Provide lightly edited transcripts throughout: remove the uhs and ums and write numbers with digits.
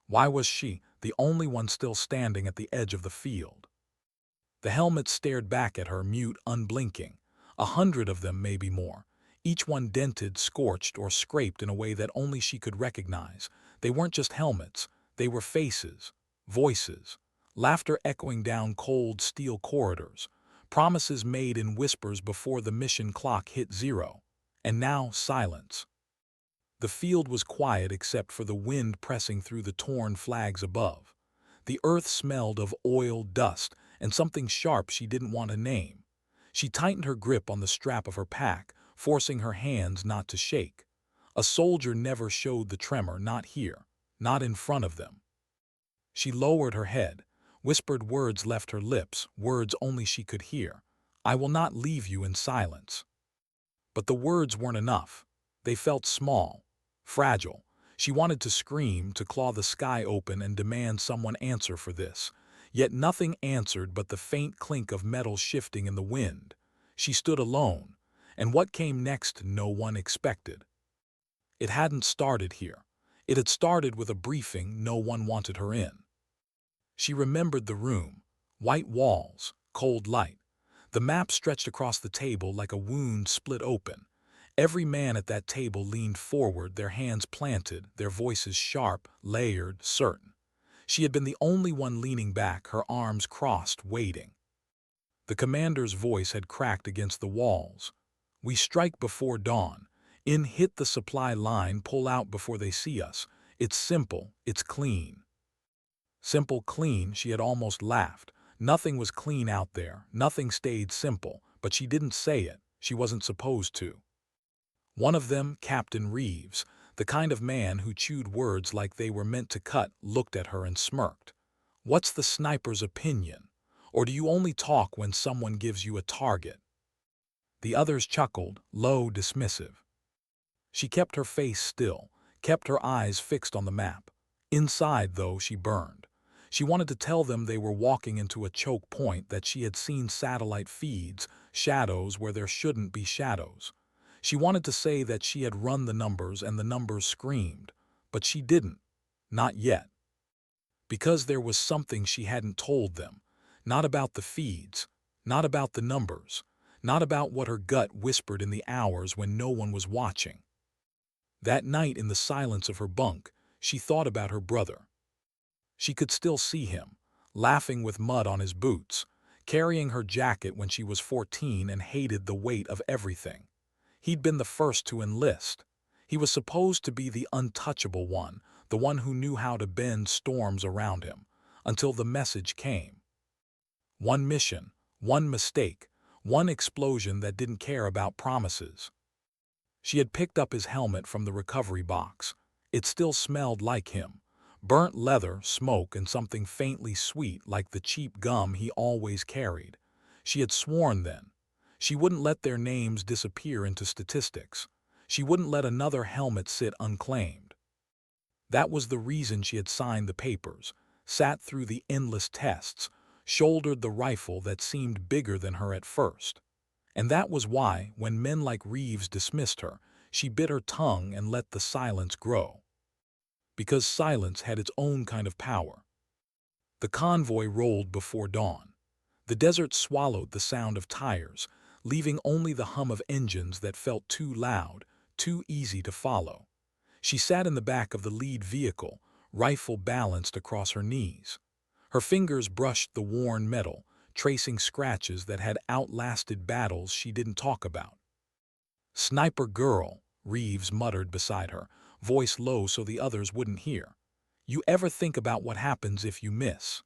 Why was she the only one still standing at the edge of the field? The helmets stared back at her, mute, unblinking. 100 of them, maybe more. Each one dented, scorched, or scraped in a way that only she could recognize. They weren't just helmets. They were faces, voices, laughter echoing down cold steel corridors, promises made in whispers before the mission clock hit 0. And now silence. The field was quiet except for the wind pressing through the torn flags above. The earth smelled of oil, dust, and something sharp she didn't want to name. She tightened her grip on the strap of her pack, forcing her hands not to shake. A soldier never showed the tremor, not here, not in front of them. She lowered her head. Whispered words left her lips, words only she could hear. "I will not leave you in silence." But the words weren't enough. They felt small, fragile. She wanted to scream, to claw the sky open and demand someone answer for this. Yet nothing answered but the faint clink of metal shifting in the wind. She stood alone, and what came next no one expected. It hadn't started here. It had started with a briefing no one wanted her in. She remembered the room. White walls, cold light. The map stretched across the table like a wound split open. Every man at that table leaned forward, their hands planted, their voices sharp, layered, certain. She had been the only one leaning back, her arms crossed, waiting. The commander's voice had cracked against the walls. "We strike before dawn. In hit the supply line, pull out before they see us. It's simple, it's clean." Simple, clean, she had almost laughed. Nothing was clean out there, nothing stayed simple, but she didn't say it. She wasn't supposed to. One of them, Captain Reeves, the kind of man who chewed words like they were meant to cut, looked at her and smirked. "What's the sniper's opinion? Or do you only talk when someone gives you a target?" The others chuckled, low, dismissive. She kept her face still, kept her eyes fixed on the map. Inside, though, she burned. She wanted to tell them they were walking into a choke point, that she had seen satellite feeds, shadows where there shouldn't be shadows. She wanted to say that she had run the numbers and the numbers screamed, but she didn't. Not yet. Because there was something she hadn't told them. Not about the feeds, not about the numbers, not about what her gut whispered in the hours when no one was watching. That night in the silence of her bunk, she thought about her brother. She could still see him, laughing with mud on his boots, carrying her jacket when she was 14 and hated the weight of everything. He'd been the first to enlist. He was supposed to be the untouchable one, the one who knew how to bend storms around him, until the message came. One mission, one mistake, one explosion that didn't care about promises. She had picked up his helmet from the recovery box. It still smelled like him. Burnt leather, smoke, and something faintly sweet like the cheap gum he always carried. She had sworn then. She wouldn't let their names disappear into statistics. She wouldn't let another helmet sit unclaimed. That was the reason she had signed the papers, sat through the endless tests, shouldered the rifle that seemed bigger than her at first. And that was why, when men like Reeves dismissed her, she bit her tongue and let the silence grow. Because silence had its own kind of power. The convoy rolled before dawn. The desert swallowed the sound of tires, leaving only the hum of engines that felt too loud, too easy to follow. She sat in the back of the lead vehicle, rifle balanced across her knees. Her fingers brushed the worn metal, tracing scratches that had outlasted battles she didn't talk about. "Sniper girl," Reeves muttered beside her, voice low so the others wouldn't hear. "You ever think about what happens if you miss?"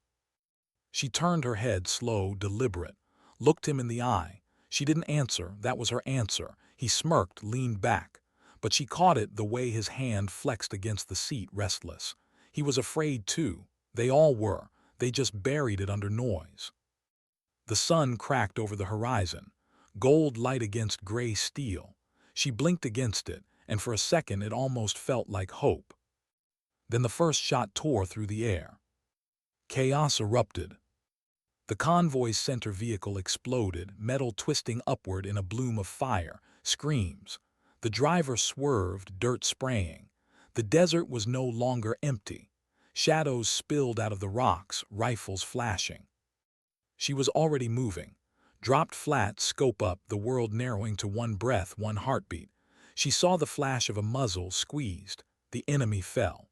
She turned her head, slow, deliberate, looked him in the eye. She didn't answer, that was her answer. He smirked, leaned back. But she caught it, the way his hand flexed against the seat, restless. He was afraid too. They all were. They just buried it under noise. The sun cracked over the horizon, gold light against gray steel. She blinked against it, and for a second it almost felt like hope. Then the first shot tore through the air. Chaos erupted. The convoy's center vehicle exploded, metal twisting upward in a bloom of fire, screams. The driver swerved, dirt spraying. The desert was no longer empty. Shadows spilled out of the rocks, rifles flashing. She was already moving. Dropped flat, scope up, the world narrowing to one breath, one heartbeat. She saw the flash of a muzzle squeezed. The enemy fell.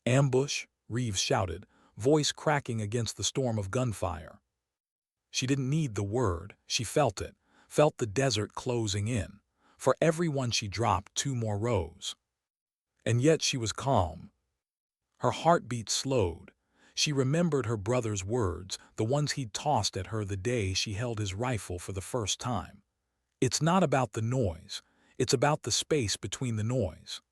"Ambush," Reeves shouted, voice cracking against the storm of gunfire. She didn't need the word, she felt it, felt the desert closing in. For every one she dropped, two more rose. And yet she was calm. Her heartbeat slowed. She remembered her brother's words, the ones he'd tossed at her the day she held his rifle for the first time. "It's not about the noise, it's about the space between the noise."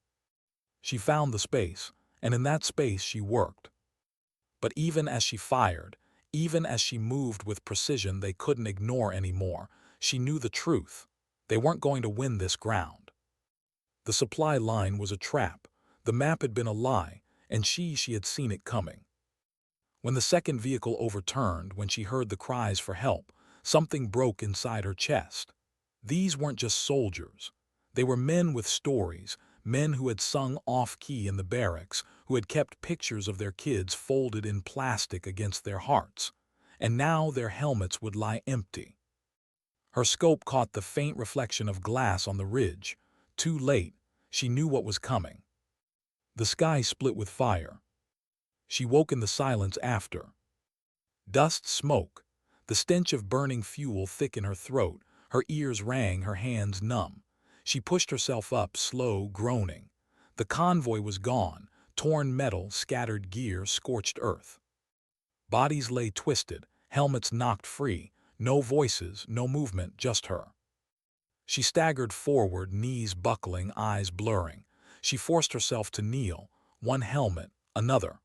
She found the space, and in that space she worked. But even as she fired, even as she moved with precision they couldn't ignore anymore, she knew the truth. They weren't going to win this ground. The supply line was a trap. The map had been a lie, and she had seen it coming. When the second vehicle overturned, when she heard the cries for help, something broke inside her chest. These weren't just soldiers. They were men with stories, men who had sung off-key in the barracks, who had kept pictures of their kids folded in plastic against their hearts. And now their helmets would lie empty. Her scope caught the faint reflection of glass on the ridge. Too late, she knew what was coming. The sky split with fire. She woke in the silence after. Dust, smoke, the stench of burning fuel thick in her throat, her ears rang, her hands numb. She pushed herself up, slow, groaning. The convoy was gone, torn metal, scattered gear, scorched earth. Bodies lay twisted, helmets knocked free, no voices, no movement, just her. She staggered forward, knees buckling, eyes blurring. She forced herself to kneel, one helmet, another.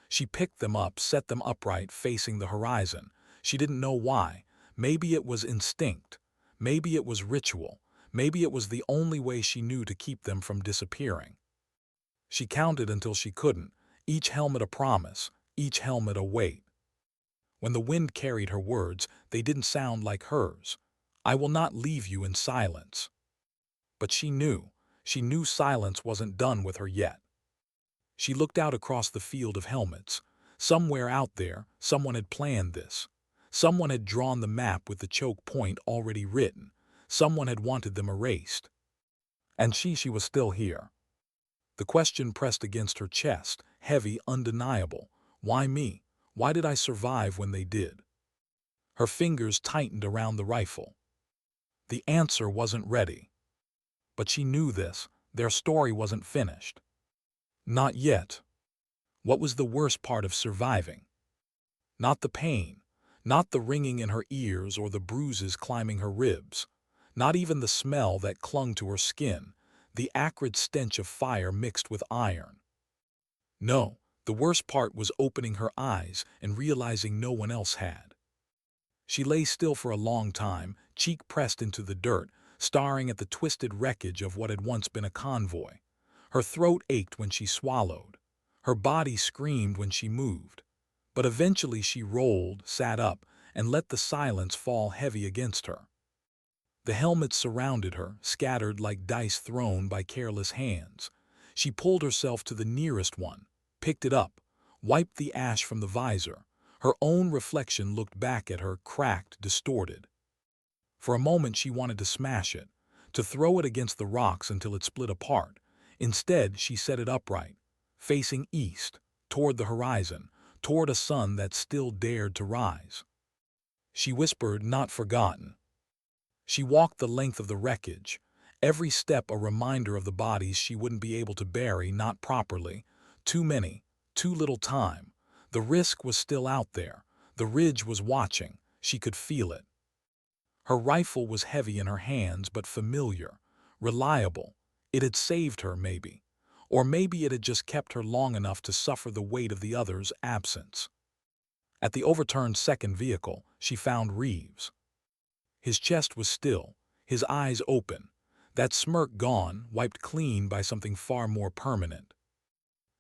She picked them up, set them upright, facing the horizon. She didn't know why. Maybe it was instinct. Maybe it was ritual. Maybe it was the only way she knew to keep them from disappearing. She counted until she couldn't, each helmet a promise, each helmet a weight. When the wind carried her words, they didn't sound like hers. "I will not leave you in silence." But she knew silence wasn't done with her yet. She looked out across the field of helmets. Somewhere out there, someone had planned this. Someone had drawn the map with the choke point already written. Someone had wanted them erased. And she was still here. The question pressed against her chest, heavy, undeniable. Why me? Why did I survive when they did? Her fingers tightened around the rifle. The answer wasn't ready. But she knew this. Their story wasn't finished. Not yet. What was the worst part of surviving? Not the pain, not the ringing in her ears or the bruises climbing her ribs, not even the smell that clung to her skin, the acrid stench of fire mixed with iron. No, the worst part was opening her eyes and realizing no one else had. She lay still for a long time, cheek pressed into the dirt, staring at the twisted wreckage of what had once been a convoy. Her throat ached when she swallowed. Her body screamed when she moved. But eventually she rolled, sat up, and let the silence fall heavy against her. The helmets surrounded her, scattered like dice thrown by careless hands. She pulled herself to the nearest one, picked it up, wiped the ash from the visor. Her own reflection looked back at her, cracked, distorted. For a moment she wanted to smash it, to throw it against the rocks until it split apart. Instead, she set it upright, facing east, toward the horizon, toward a sun that still dared to rise. She whispered, "Not forgotten." She walked the length of the wreckage, every step a reminder of the bodies she wouldn't be able to bury, not properly. Too many, too little time. The risk was still out there. The ridge was watching. She could feel it. Her rifle was heavy in her hands, but familiar, reliable. It had saved her, maybe. Or maybe it had just kept her long enough to suffer the weight of the other's absence. At the overturned second vehicle, she found Reeves. His chest was still, his eyes open, that smirk gone, wiped clean by something far more permanent.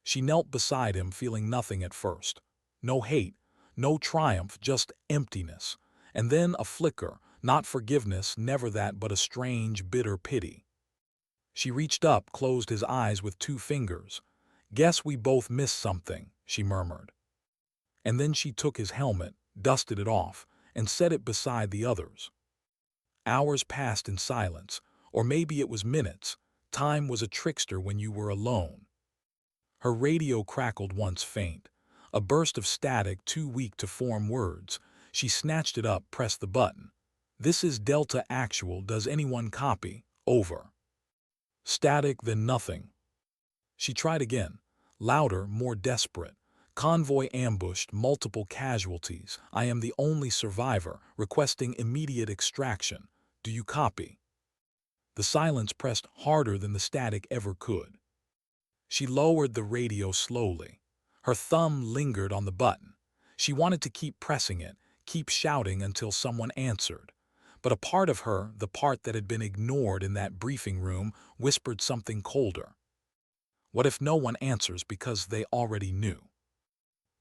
She knelt beside him, feeling nothing at first. No hate, no triumph, just emptiness. And then a flicker, not forgiveness, never that, but a strange, bitter pity. She reached up, closed his eyes with two fingers. "Guess we both missed something," she murmured. And then she took his helmet, dusted it off, and set it beside the others. Hours passed in silence, or maybe it was minutes. Time was a trickster when you were alone. Her radio crackled once faint, a burst of static too weak to form words. She snatched it up, pressed the button. "This is Delta Actual. Does anyone copy? Over." Static, then nothing. She tried again, louder, more desperate. "Convoy ambushed, multiple casualties. I am the only survivor, requesting immediate extraction. Do you copy?" The silence pressed harder than the static ever could. She lowered the radio slowly. Her thumb lingered on the button. She wanted to keep pressing it, keep shouting until someone answered. But a part of her, the part that had been ignored in that briefing room, whispered something colder. What if no one answers because they already knew?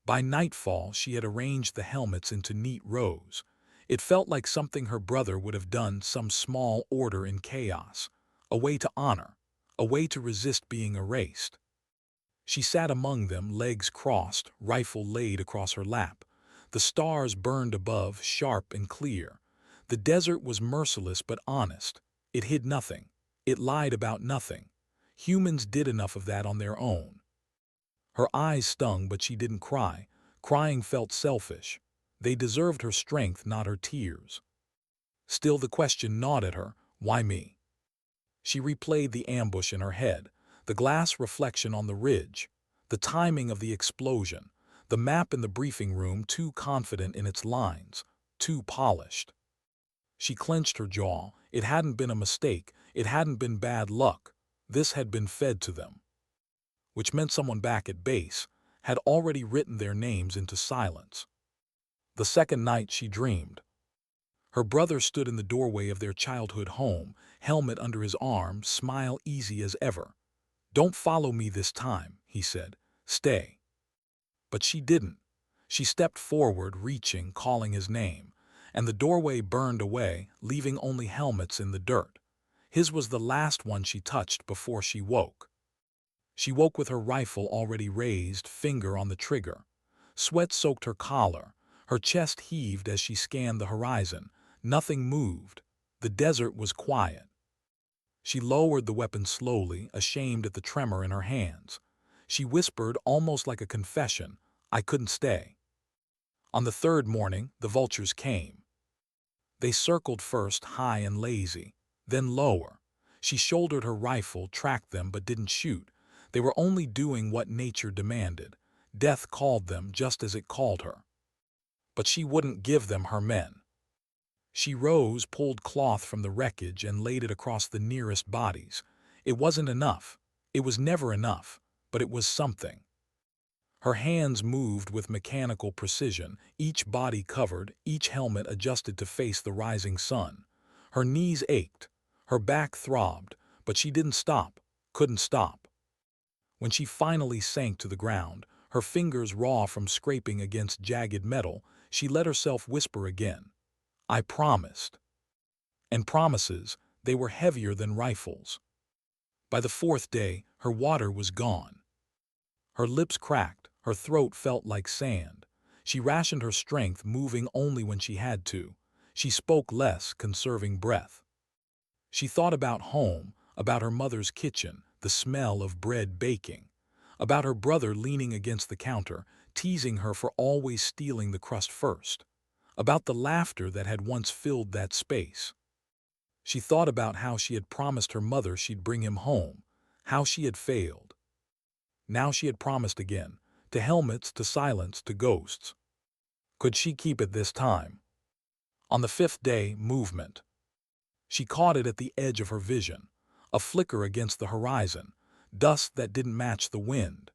By nightfall, she had arranged the helmets into neat rows. It felt like something her brother would have done, some small order in chaos. A way to honor, a way to resist being erased. She sat among them, legs crossed, rifle laid across her lap. The stars burned above, sharp and clear. The desert was merciless but honest. It hid nothing. It lied about nothing. Humans did enough of that on their own. Her eyes stung, but she didn't cry. Crying felt selfish. They deserved her strength, not her tears. Still the question gnawed at her, why me? She replayed the ambush in her head, the glass reflection on the ridge, the timing of the explosion, the map in the briefing room too confident in its lines, too polished. She clenched her jaw. It hadn't been a mistake. It hadn't been bad luck. This had been fed to them. Which meant someone back at base had already written their names into silence. The second night she dreamed. Her brother stood in the doorway of their childhood home, helmet under his arm, smile easy as ever. "Don't follow me this time," he said. "Stay." But she didn't. She stepped forward, reaching, calling his name, and the doorway burned away, leaving only helmets in the dirt. His was the last one she touched before she woke. She woke with her rifle already raised, finger on the trigger. Sweat soaked her collar. Her chest heaved as she scanned the horizon. Nothing moved. The desert was quiet. She lowered the weapon slowly, ashamed at the tremor in her hands. She whispered, almost like a confession, "I couldn't stay." On the third morning, the vultures came. They circled first, high and lazy, then lower. She shouldered her rifle, tracked them, but didn't shoot. They were only doing what nature demanded. Death called them just as it called her. But she wouldn't give them her men. She rose, pulled cloth from the wreckage, and laid it across the nearest bodies. It wasn't enough. It was never enough, but it was something. Her hands moved with mechanical precision, each body covered, each helmet adjusted to face the rising sun. Her knees ached, her back throbbed, but she didn't stop, couldn't stop. When she finally sank to the ground, her fingers raw from scraping against jagged metal, she let herself whisper again, "I promised." And promises, they were heavier than rifles. By the fourth day, her water was gone. Her lips cracked, her throat felt like sand. She rationed her strength, moving only when she had to. She spoke less, conserving breath. She thought about home, about her mother's kitchen, the smell of bread baking, about her brother leaning against the counter, teasing her for always stealing the crust first, about the laughter that had once filled that space. She thought about how she had promised her mother she'd bring him home, how she had failed. Now she had promised again, to helmets, to silence, to ghosts. Could she keep it this time? On the fifth day, movement. She caught it at the edge of her vision, a flicker against the horizon, dust that didn't match the wind.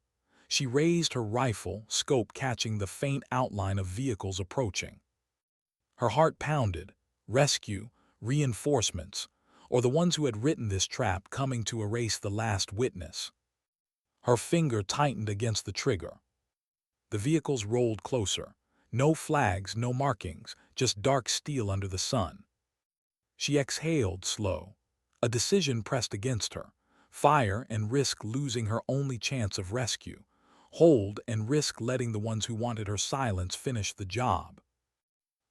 She raised her rifle, scope catching the faint outline of vehicles approaching. Her heart pounded. Rescue, reinforcements, or the ones who had written this trap coming to erase the last witness. Her finger tightened against the trigger. The vehicles rolled closer. No flags, no markings, just dark steel under the sun. She exhaled, slow. A decision pressed against her. Fire and risk losing her only chance of rescue. Hold and risk letting the ones who wanted her silence finish the job.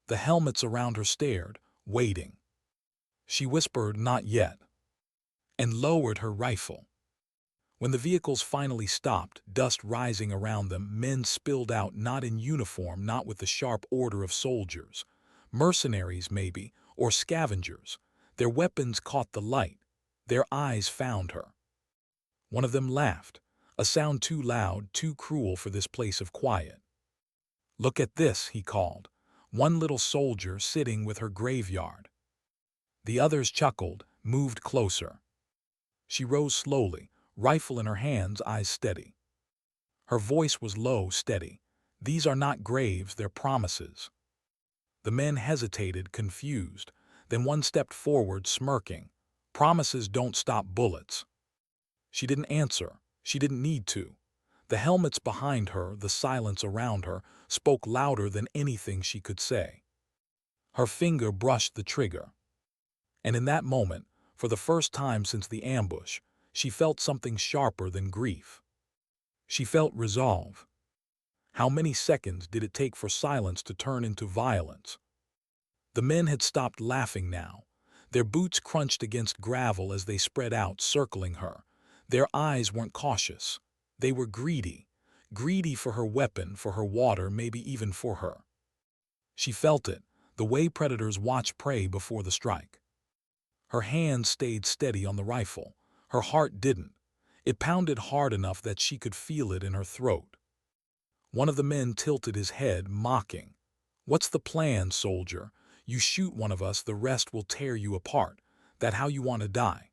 The helmets around her stared, waiting. She whispered, "Not yet," and lowered her rifle. When the vehicles finally stopped, dust rising around them, men spilled out, not in uniform, not with the sharp order of soldiers. Mercenaries, maybe, or scavengers. Their weapons caught the light. Their eyes found her. One of them laughed, a sound too loud, too cruel for this place of quiet. "Look at this," he called. "One little soldier sitting with her graveyard." The others chuckled, moved closer. She rose slowly, rifle in her hands, eyes steady. Her voice was low, steady. "These are not graves, they're promises." The men hesitated, confused. Then one stepped forward, smirking. "Promises don't stop bullets." She didn't answer. She didn't need to. The helmets behind her, the silence around her, spoke louder than anything she could say. Her finger brushed the trigger. And in that moment, for the first time since the ambush, she felt something sharper than grief. She felt resolve. How many seconds did it take for silence to turn into violence? The men had stopped laughing now. Their boots crunched against gravel as they spread out, circling her. Their eyes weren't cautious. They were greedy. Greedy for her weapon, for her water, maybe even for her. She felt it, the way predators watch prey before the strike. Her hand stayed steady on the rifle. Her heart didn't. It pounded hard enough that she could feel it in her throat. One of the men tilted his head, mocking. "What's the plan, soldier? You shoot one of us, the rest will tear you apart. That how you want to die?"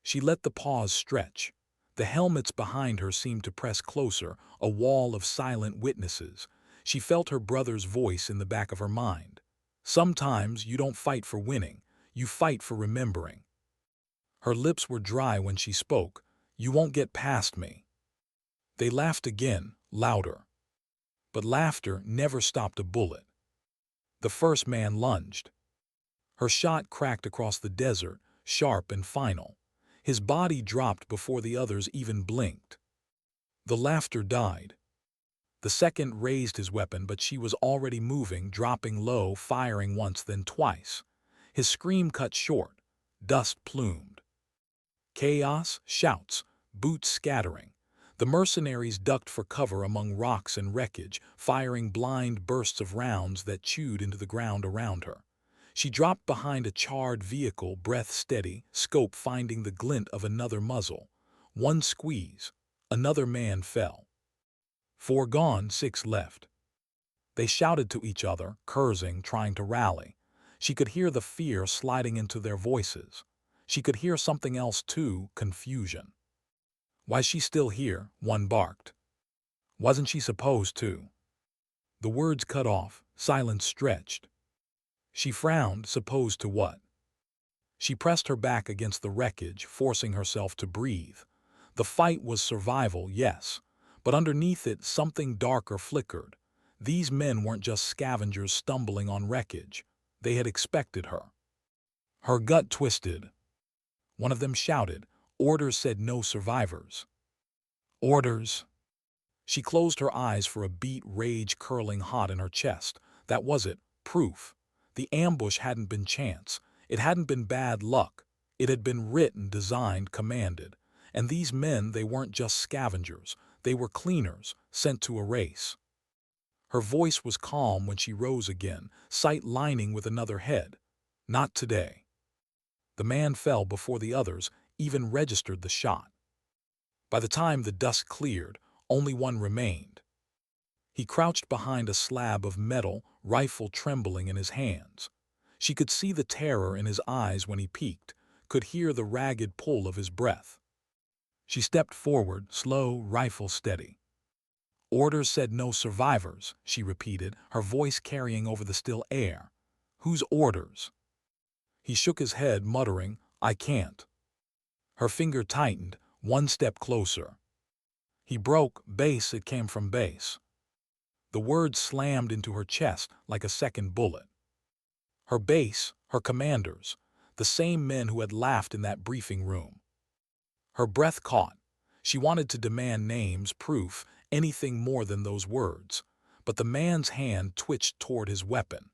She let the pause stretch. The helmets behind her seemed to press closer, a wall of silent witnesses. She felt her brother's voice in the back of her mind. "Sometimes you don't fight for winning. You fight for remembering." Her lips were dry when she spoke. "You won't get past me." They laughed again, louder. But laughter never stopped a bullet. The first man lunged. Her shot cracked across the desert, sharp and final. His body dropped before the others even blinked. The laughter died. The second raised his weapon, but she was already moving, dropping low, firing once, then twice. His scream cut short. Dust plumed. Chaos, shouts, boots scattering. The mercenaries ducked for cover among rocks and wreckage, firing blind bursts of rounds that chewed into the ground around her. She dropped behind a charred vehicle, breath steady, scope finding the glint of another muzzle. One squeeze. Another man fell. 4 gone, 6 left. They shouted to each other, cursing, trying to rally. She could hear the fear sliding into their voices. She could hear something else too, confusion. "Why's she still here?" one barked. "Wasn't she supposed to?" The words cut off, silence stretched. She frowned, supposed to what? She pressed her back against the wreckage, forcing herself to breathe. The fight was survival, yes, but underneath it something darker flickered. These men weren't just scavengers stumbling on wreckage. They had expected her. Her gut twisted. One of them shouted, "Orders said no survivors." Orders? She closed her eyes for a beat, rage curling hot in her chest. That was it, proof. The ambush hadn't been chance. It hadn't been bad luck. It had been written, designed, commanded. And these men, they weren't just scavengers. They were cleaners, sent to a race. Her voice was calm when she rose again, sight lining with another head. "Not today." The man fell before the others even registered the shot. By the time the dust cleared, only one remained. He crouched behind a slab of metal, rifle trembling in his hands. She could see the terror in his eyes when he peeked, could hear the ragged pull of his breath. She stepped forward, slow, rifle steady. "Orders said no survivors," she repeated, her voice carrying over the still air. "Whose orders?" He shook his head, muttering, "I can't." Her finger tightened, one step closer. He broke, "Base," it came from base. The word slammed into her chest like a second bullet. Her base, her commanders, the same men who had laughed in that briefing room. Her breath caught. She wanted to demand names, proof, anything more than those words. But the man's hand twitched toward his weapon.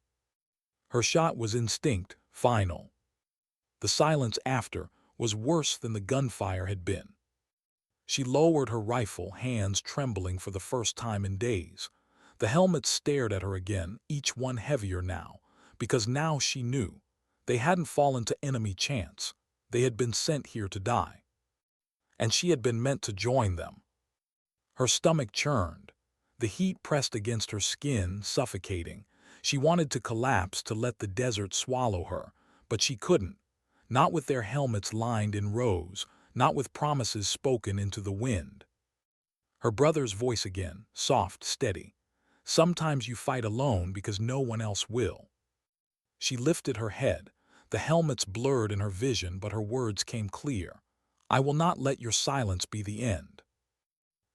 Her shot was instinct, final. The silence after was worse than the gunfire had been. She lowered her rifle, hands trembling for the first time in days. The helmets stared at her again, each one heavier now, because now she knew. They hadn't fallen to enemy chance. They had been sent here to die. And she had been meant to join them. Her stomach churned. The heat pressed against her skin, suffocating. She wanted to collapse, to let the desert swallow her, but she couldn't. Not with their helmets lined in rows, not with promises spoken into the wind. Her brother's voice again, soft, steady. Sometimes you fight alone because no one else will. She lifted her head. The helmets blurred in her vision, but her words came clear. I will not let your silence be the end.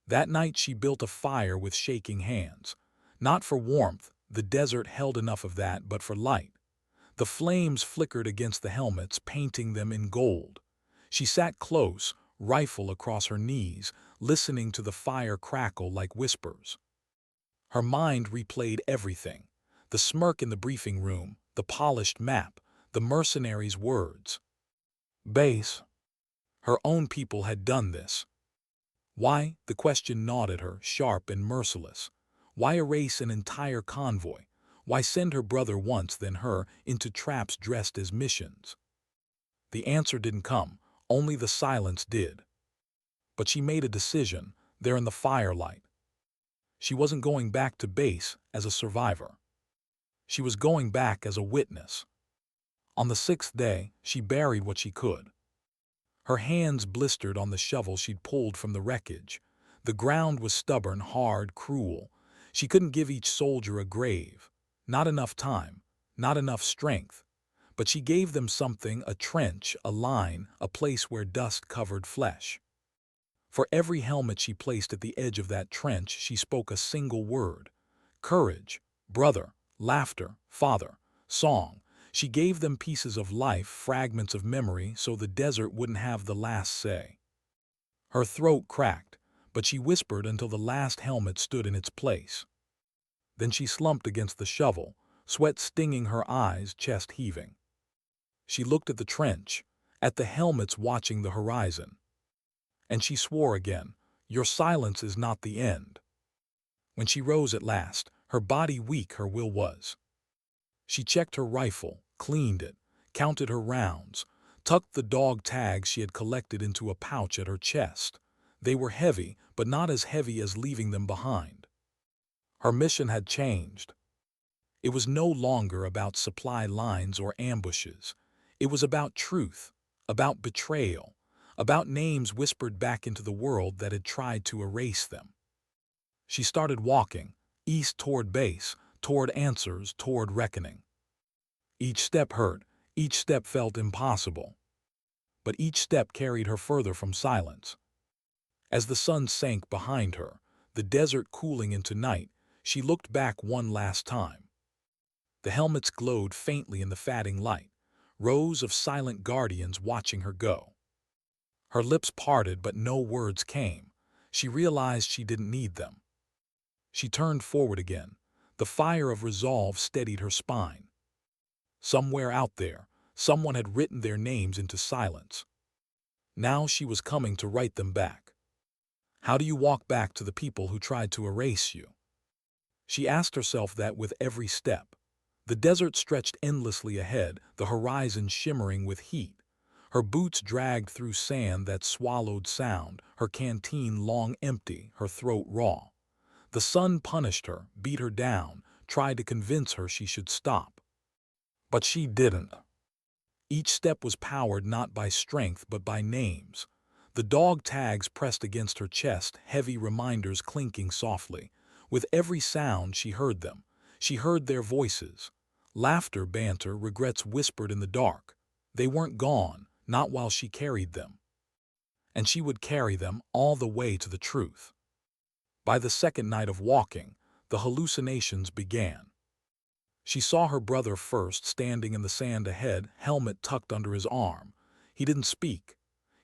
That night she built a fire with shaking hands. Not for warmth, the desert held enough of that, but for light. The flames flickered against the helmets, painting them in gold. She sat close, rifle across her knees, listening to the fire crackle like whispers. Her mind replayed everything. The smirk in the briefing room, the polished map, the mercenaries' words. Base. Her own people had done this. Why? The question gnawed at her, sharp and merciless. Why erase an entire convoy? Why send her brother once, then her, into traps dressed as missions? The answer didn't come, only the silence did. But she made a decision, there in the firelight. She wasn't going back to base as a survivor. She was going back as a witness. On the 6th day, she buried what she could. Her hands blistered on the shovel she'd pulled from the wreckage. The ground was stubborn, hard, cruel. She couldn't give each soldier a grave. Not enough time, not enough strength. But she gave them something, a trench, a line, a place where dust covered flesh. For every helmet she placed at the edge of that trench, she spoke a single word. Courage, brother, laughter, father, song. She gave them pieces of life, fragments of memory, so the desert wouldn't have the last say. Her throat cracked, but she whispered until the last helmet stood in its place. Then she slumped against the shovel, sweat stinging her eyes, chest heaving. She looked at the trench, at the helmets watching the horizon. And she swore again, your silence is not the end. When she rose at last, her body weak, her will was. She checked her rifle, cleaned it, counted her rounds, tucked the dog tags she had collected into a pouch at her chest. They were heavy, but not as heavy as leaving them behind. Her mission had changed. It was no longer about supply lines or ambushes. It was about truth, about betrayal, about names whispered back into the world that had tried to erase them. She started walking, east toward base, toward answers, toward reckoning. Each step hurt, each step felt impossible. But each step carried her further from silence. As the sun sank behind her, the desert cooling into night, she looked back one last time. The helmets glowed faintly in the fading light, rows of silent guardians watching her go. Her lips parted, but no words came. She realized she didn't need them. She turned forward again. The fire of resolve steadied her spine. Somewhere out there, someone had written their names into silence. Now she was coming to write them back. How do you walk back to the people who tried to erase you? She asked herself that with every step. The desert stretched endlessly ahead, the horizon shimmering with heat. Her boots dragged through sand that swallowed sound, her canteen long empty, her throat raw. The sun punished her, beat her down, tried to convince her she should stop. But she didn't. Each step was powered not by strength but by names. The dog tags pressed against her chest, heavy reminders clinking softly. With every sound she heard them. She heard their voices. Laughter, banter, regrets whispered in the dark. They weren't gone, not while she carried them. And she would carry them all the way to the truth. By the second night of walking, the hallucinations began. She saw her brother first, standing in the sand ahead, helmet tucked under his arm. He didn't speak.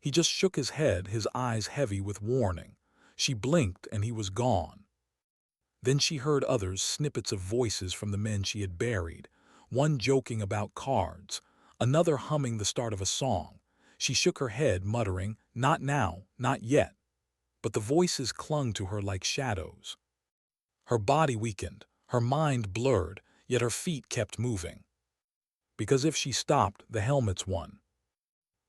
He just shook his head, his eyes heavy with warning. She blinked and he was gone. Then she heard others, snippets of voices from the men she had buried, one joking about cards, another humming the start of a song. She shook her head, muttering, "Not now, not yet." But the voices clung to her like shadows. Her body weakened, her mind blurred, yet her feet kept moving. Because if she stopped, the helmets won.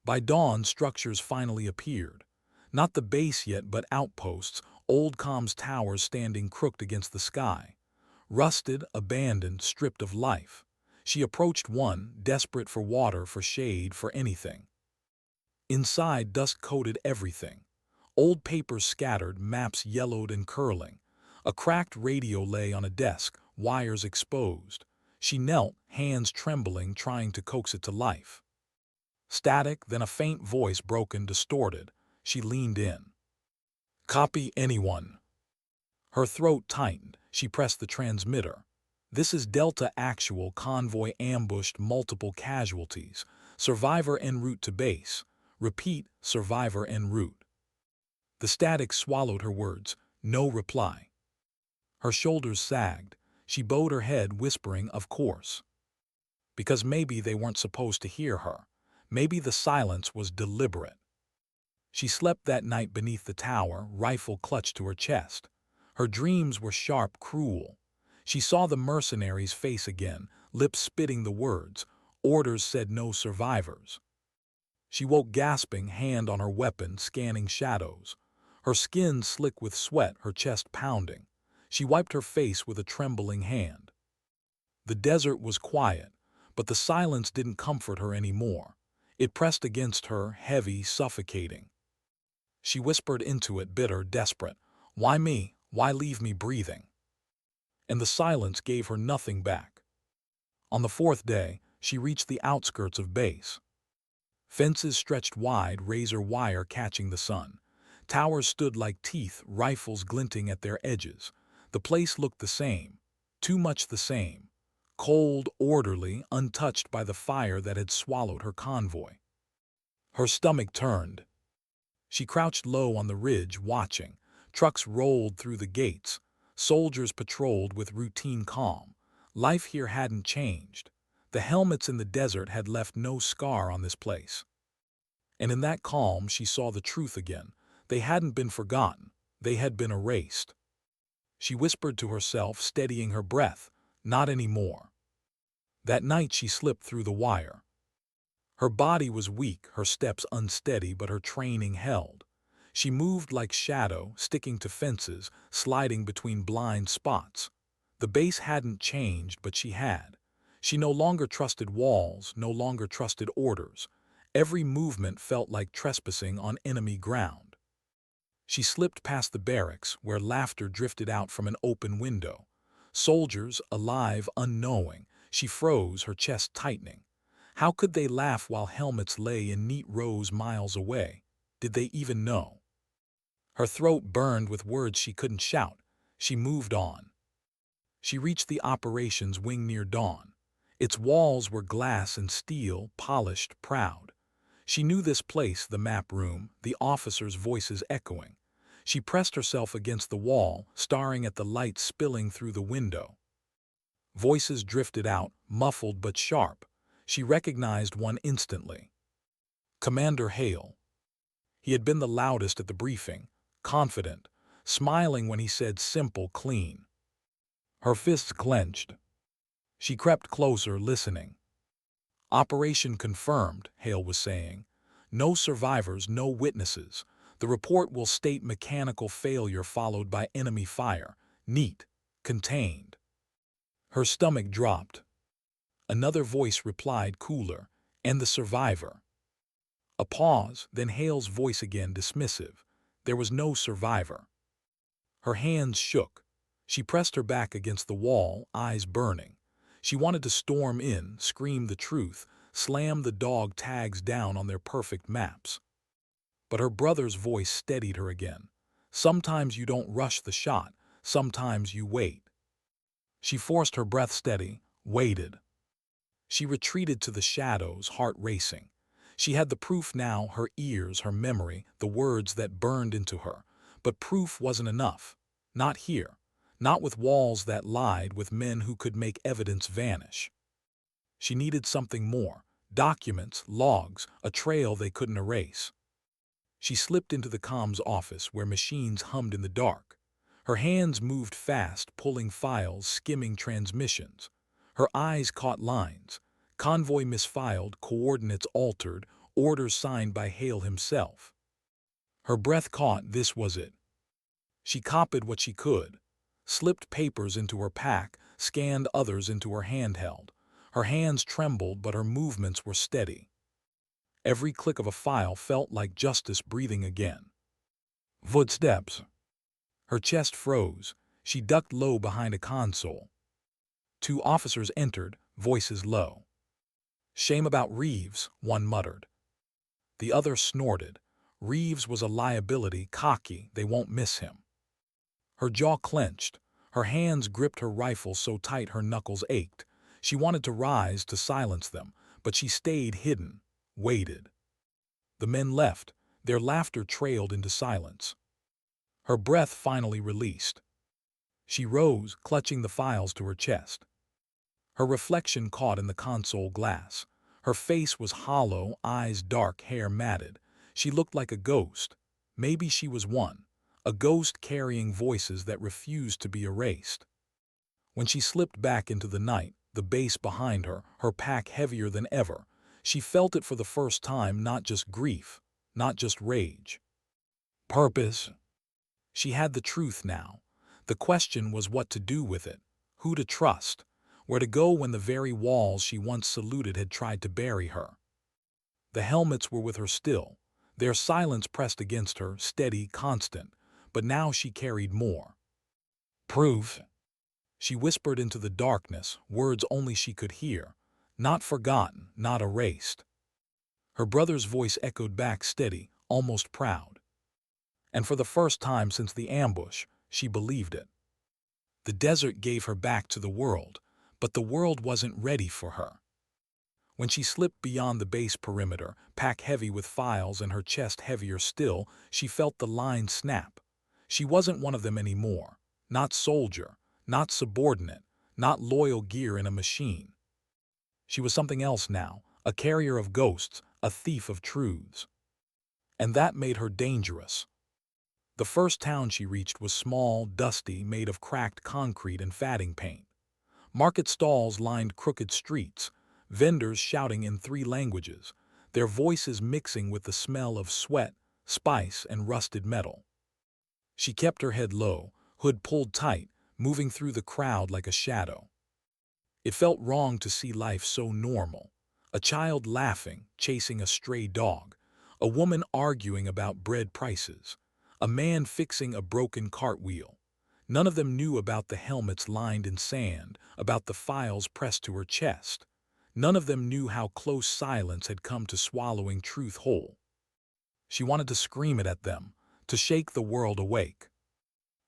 By dawn, structures finally appeared. Not the base yet, but outposts, old comms towers standing crooked against the sky. Rusted, abandoned, stripped of life. She approached one, desperate for water, for shade, for anything. Inside, dust coated everything. Old papers scattered, maps yellowed and curling. A cracked radio lay on a desk, wires exposed. She knelt, hands trembling, trying to coax it to life. Static, then a faint voice, broken, distorted. She leaned in. "Copy, anyone." Her throat tightened. She pressed the transmitter. "This is Delta Actual, convoy ambushed, multiple casualties. Survivor en route to base. Repeat, survivor en route." The static swallowed her words. No reply. Her shoulders sagged. She bowed her head, whispering, "Of course." Because maybe they weren't supposed to hear her. Maybe the silence was deliberate. She slept that night beneath the tower, rifle clutched to her chest. Her dreams were sharp, cruel. She saw the mercenaries' face again, lips spitting the words. Orders said no survivors. She woke gasping, hand on her weapon, scanning shadows. Her skin slick with sweat, her chest pounding. She wiped her face with a trembling hand. The desert was quiet, but the silence didn't comfort her anymore. It pressed against her, heavy, suffocating. She whispered into it, bitter, desperate. "Why me? Why leave me breathing?" And the silence gave her nothing back. On the fourth day, she reached the outskirts of base. Fences stretched wide, razor wire catching the sun. Towers stood like teeth, rifles glinting at their edges. The place looked the same, too much the same. Cold, orderly, untouched by the fire that had swallowed her convoy. Her stomach turned. She crouched low on the ridge, watching. Trucks rolled through the gates. Soldiers patrolled with routine calm. Life here hadn't changed. The helmets in the desert had left no scar on this place. And in that calm, she saw the truth again. They hadn't been forgotten. They had been erased. She whispered to herself, steadying her breath, "Not anymore." That night she slipped through the wire. Her body was weak, her steps unsteady, but her training held. She moved like shadow, sticking to fences, sliding between blind spots. The base hadn't changed, but she had. She no longer trusted walls, no longer trusted orders. Every movement felt like trespassing on enemy ground. She slipped past the barracks, where laughter drifted out from an open window. Soldiers, alive, unknowing. She froze, her chest tightening. How could they laugh while helmets lay in neat rows miles away? Did they even know? Her throat burned with words she couldn't shout. She moved on. She reached the operations wing near dawn. Its walls were glass and steel, polished, proud. She knew this place, the map room, the officers' voices echoing. She pressed herself against the wall, staring at the light spilling through the window. Voices drifted out, muffled but sharp. She recognized one instantly. Commander Hale. He had been the loudest at the briefing, confident, smiling when he said simple, clean. Her fists clenched. She crept closer, listening. "Operation confirmed," Hale was saying. "No survivors, no witnesses. The report will state mechanical failure followed by enemy fire. Neat. Contained." Her stomach dropped. Another voice replied, cooler. "And the survivor." A pause, then Hale's voice again, dismissive. There was no survivor. Her hands shook. She pressed her back against the wall, eyes burning. She wanted to storm in, scream the truth, slam the dog tags down on their perfect maps. But her brother's voice steadied her again. "Sometimes you don't rush the shot. Sometimes you wait." She forced her breath steady, waited. She retreated to the shadows, heart racing. She had the proof now, her ears, her memory, the words that burned into her. But proof wasn't enough. Not here. Not with walls that lied, with men who could make evidence vanish. She needed something more. Documents, logs, a trail they couldn't erase. She slipped into the comms office where machines hummed in the dark. Her hands moved fast, pulling files, skimming transmissions. Her eyes caught lines. Convoy misfiled, coordinates altered, orders signed by Hale himself. Her breath caught. This was it. She copied what she could, slipped papers into her pack, scanned others into her handheld. Her hands trembled, but her movements were steady. Every click of a file felt like justice breathing again. Footsteps. Her chest froze. She ducked low behind a console. Two officers entered, voices low. "Shame about Reeves," one muttered. The other snorted. Reeves was a liability, cocky, they won't miss him. Her jaw clenched. Her hands gripped her rifle so tight her knuckles ached. She wanted to rise to silence them, but she stayed hidden, waited. The men left. Their laughter trailed into silence. Her breath finally released. She rose, clutching the files to her chest. Her reflection caught in the console glass. Her face was hollow, eyes dark, hair matted. She looked like a ghost. Maybe she was one. A ghost carrying voices that refused to be erased. When she slipped back into the night, the base behind her, her pack heavier than ever, she felt it for the first time, not just grief, not just rage. Purpose. She had the truth now. The question was what to do with it, who to trust, where to go when the very walls she once saluted had tried to bury her. The helmets were with her still, their silence pressed against her, steady, constant, but now she carried more. Proof. She whispered into the darkness, words only she could hear, not forgotten, not erased. Her brother's voice echoed back, steady, almost proud. And for the first time since the ambush, she believed it. The desert gave her back to the world, but the world wasn't ready for her. When she slipped beyond the base perimeter, pack heavy with files and her chest heavier still, she felt the line snap. She wasn't one of them anymore. Not soldier, not subordinate, not loyal gear in a machine. She was something else now, a carrier of ghosts, a thief of truths. And that made her dangerous. The first town she reached was small, dusty, made of cracked concrete and fatting paint. Market stalls lined crooked streets, vendors shouting in 3 languages, their voices mixing with the smell of sweat, spice, and rusted metal. She kept her head low, hood pulled tight, moving through the crowd like a shadow. It felt wrong to see life so normal. A child laughing, chasing a stray dog, a woman arguing about bread prices, a man fixing a broken cartwheel. None of them knew about the helmets lined in sand, about the files pressed to her chest. None of them knew how close silence had come to swallowing truth whole. She wanted to scream it at them, to shake the world awake.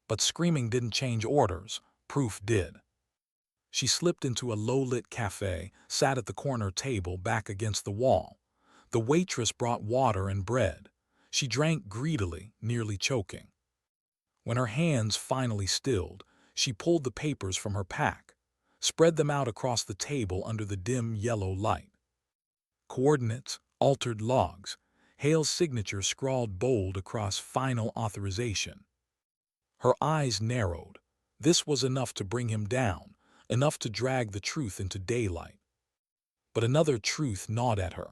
But screaming didn't change orders, proof did. She slipped into a low-lit cafe, sat at the corner table back against the wall. The waitress brought water and bread. She drank greedily, nearly choking. When her hands finally stilled, she pulled the papers from her pack, spread them out across the table under the dim yellow light. Coordinates, altered logs, Hale's signature scrawled bold across final authorization. Her eyes narrowed. This was enough to bring him down, enough to drag the truth into daylight. But another truth gnawed at her.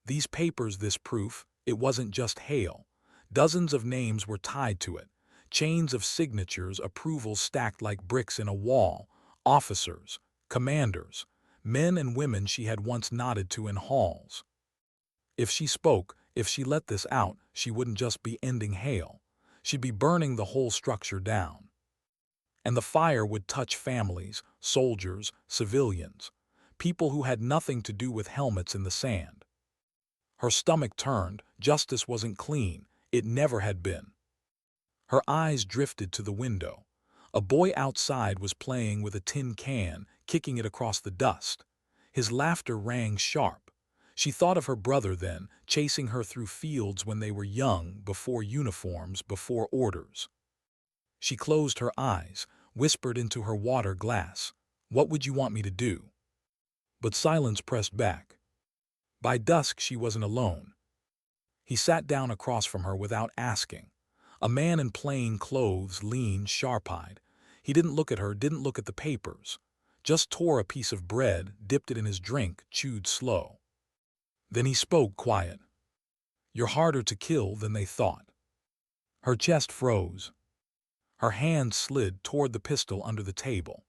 These papers, this proof, it wasn't just Hale. Dozens of names were tied to it, chains of signatures, approvals stacked like bricks in a wall, officers, commanders, men and women she had once nodded to in halls. If she spoke, if she let this out, she wouldn't just be ending Hale. She'd be burning the whole structure down. And the fire would touch families, soldiers, civilians, people who had nothing to do with helmets in the sand. Her stomach turned. Justice wasn't clean. It never had been. Her eyes drifted to the window. A boy outside was playing with a tin can, kicking it across the dust. His laughter rang sharp. She thought of her brother then, chasing her through fields when they were young, before uniforms, before orders. She closed her eyes, whispered into her water glass, "What would you want me to do?" But silence pressed back. By dusk she wasn't alone. He sat down across from her without asking. A man in plain clothes, lean, sharp-eyed. He didn't look at her, didn't look at the papers. Just tore a piece of bread, dipped it in his drink, chewed slow. Then he spoke quiet. "You're harder to kill than they thought." Her chest froze. Her hand slid toward the pistol under the table.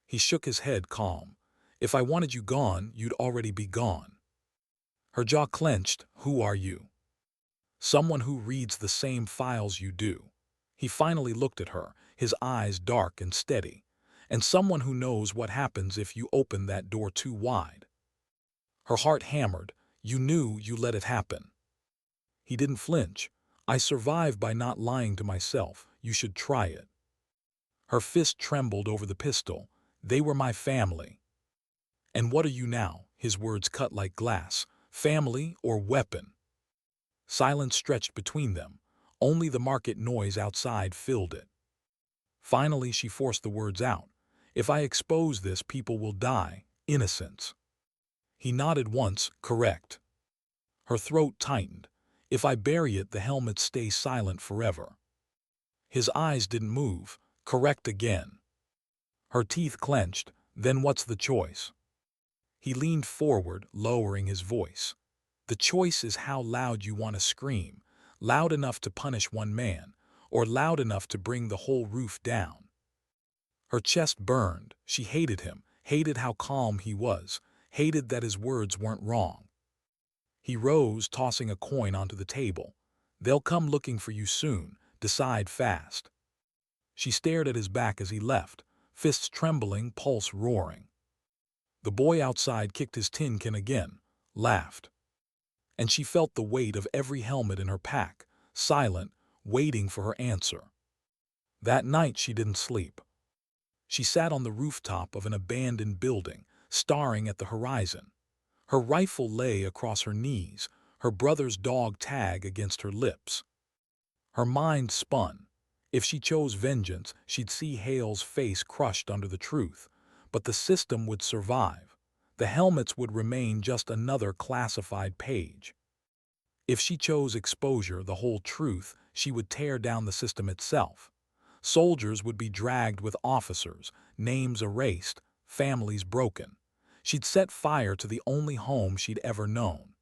He shook his head, calm. "If I wanted you gone, you'd already be gone." Her jaw clenched. "Who are you?" "Someone who reads the same files you do." He finally looked at her, his eyes dark and steady. "And someone who knows what happens if you open that door too wide." Her heart hammered. "You knew you let it happen." He didn't flinch. "I survive by not lying to myself. You should try it." Her fist trembled over the pistol. "They were my family." "And what are you now?" His words cut like glass. "Family or weapon?" Silence stretched between them. Only the market noise outside filled it. Finally she forced the words out. "If I expose this, people will die. Innocents." He nodded once. "Correct." Her throat tightened. "If I bury it, the helmets stay silent forever." His eyes didn't move. "Correct again." Her teeth clenched. "Then what's the choice?" He leaned forward, lowering his voice. "The choice is how loud you want to scream, loud enough to punish one man, or loud enough to bring the whole roof down." Her chest burned. She hated him, hated how calm he was, hated that his words weren't wrong. He rose, tossing a coin onto the table. "They'll come looking for you soon. Decide fast." She stared at his back as he left, fists trembling, pulse roaring. The boy outside kicked his tin can again, laughed. And she felt the weight of every helmet in her pack, silent, waiting for her answer. That night she didn't sleep. She sat on the rooftop of an abandoned building, staring at the horizon. Her rifle lay across her knees, her brother's dog tag against her lips. Her mind spun. If she chose vengeance, she'd see Hale's face crushed under the truth. But the system would survive. The helmets would remain just another classified page. If she chose exposure, the whole truth, she would tear down the system itself. Soldiers would be dragged with officers, names erased, families broken. She'd set fire to the only home she'd ever known.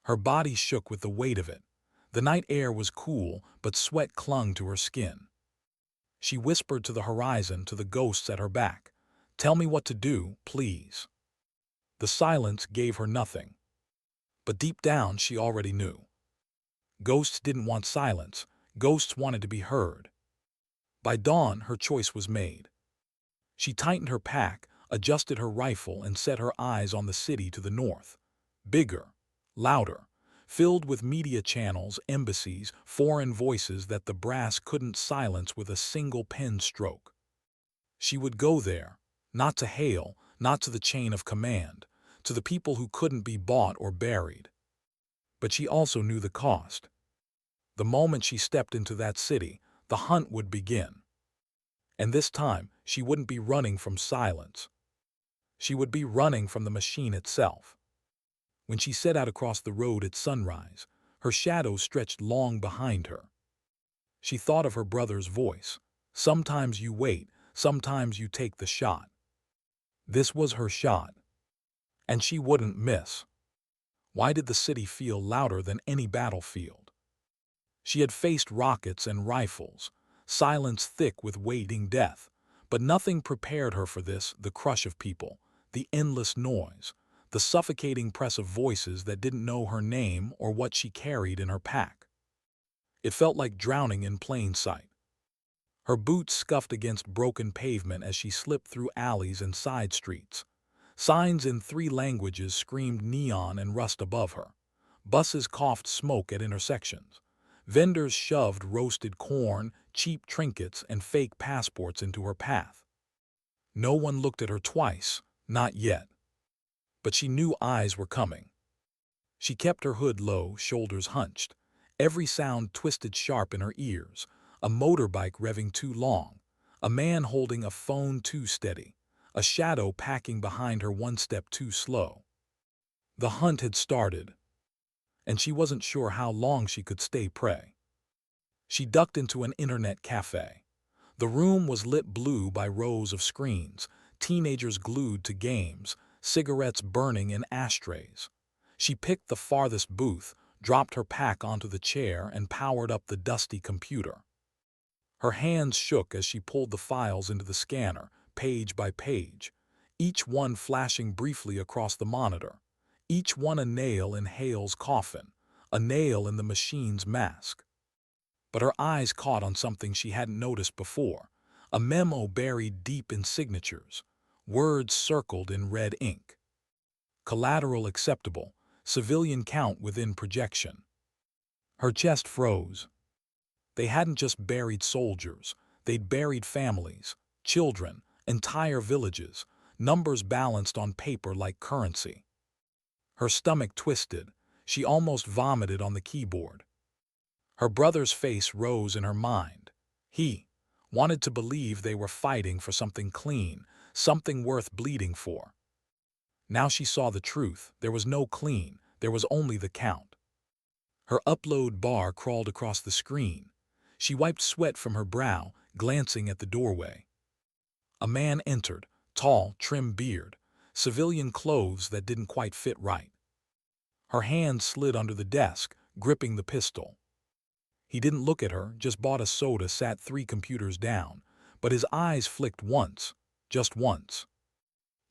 Her body shook with the weight of it. The night air was cool, but sweat clung to her skin. She whispered to the horizon, to the ghosts at her back, "Tell me what to do, please." The silence gave her nothing. But deep down she already knew. Ghosts didn't want silence. Ghosts wanted to be heard. By dawn, her choice was made. She tightened her pack, adjusted her rifle, and set her eyes on the city to the north. Bigger, louder, filled with media channels, embassies, foreign voices that the brass couldn't silence with a single pen stroke. She would go there, not to Hale, not to the chain of command, to the people who couldn't be bought or buried. But she also knew the cost. The moment she stepped into that city, the hunt would begin. And this time, she wouldn't be running from silence. She would be running from the machine itself. When she set out across the road at sunrise, her shadow stretched long behind her. She thought of her brother's voice. "Sometimes you wait, sometimes you take the shot." This was her shot. And she wouldn't miss. Why did the city feel louder than any battlefield? She had faced rockets and rifles, silence thick with waiting death, but nothing prepared her for this: the crush of people, the endless noise, the suffocating press of voices that didn't know her name or what she carried in her pack. It felt like drowning in plain sight. Her boots scuffed against broken pavement as she slipped through alleys and side streets. Signs in 3 languages screamed neon and rust above her. Buses coughed smoke at intersections. Vendors shoved roasted corn, cheap trinkets, and fake passports into her path. No one looked at her twice, not yet. But she knew eyes were coming. She kept her hood low, shoulders hunched. Every sound twisted sharp in her ears. A motorbike revving too long. A man holding a phone too steady. A shadow packing behind her one step too slow. The hunt had started, and she wasn't sure how long she could stay prey. She ducked into an internet cafe. The room was lit blue by rows of screens, teenagers glued to games, cigarettes burning in ashtrays. She picked the farthest booth, dropped her pack onto the chair, and powered up the dusty computer. Her hands shook as she pulled the files into the scanner, page by page, each one flashing briefly across the monitor, each one a nail in Hale's coffin, a nail in the machine's mask. But her eyes caught on something she hadn't noticed before, a memo buried deep in signatures, words circled in red ink. Collateral acceptable, civilian count within projection. Her chest froze. They hadn't just buried soldiers, they'd buried families, children, entire villages, numbers balanced on paper like currency. Her stomach twisted. She almost vomited on the keyboard. Her brother's face rose in her mind. He wanted to believe they were fighting for something clean, something worth bleeding for. Now she saw the truth. There was no clean, there was only the count. Her upload bar crawled across the screen. She wiped sweat from her brow, glancing at the doorway. A man entered, tall, trim beard, civilian clothes that didn't quite fit right. Her hand slid under the desk, gripping the pistol. He didn't look at her, just bought a soda, sat 3 computers down, but his eyes flicked once, just once.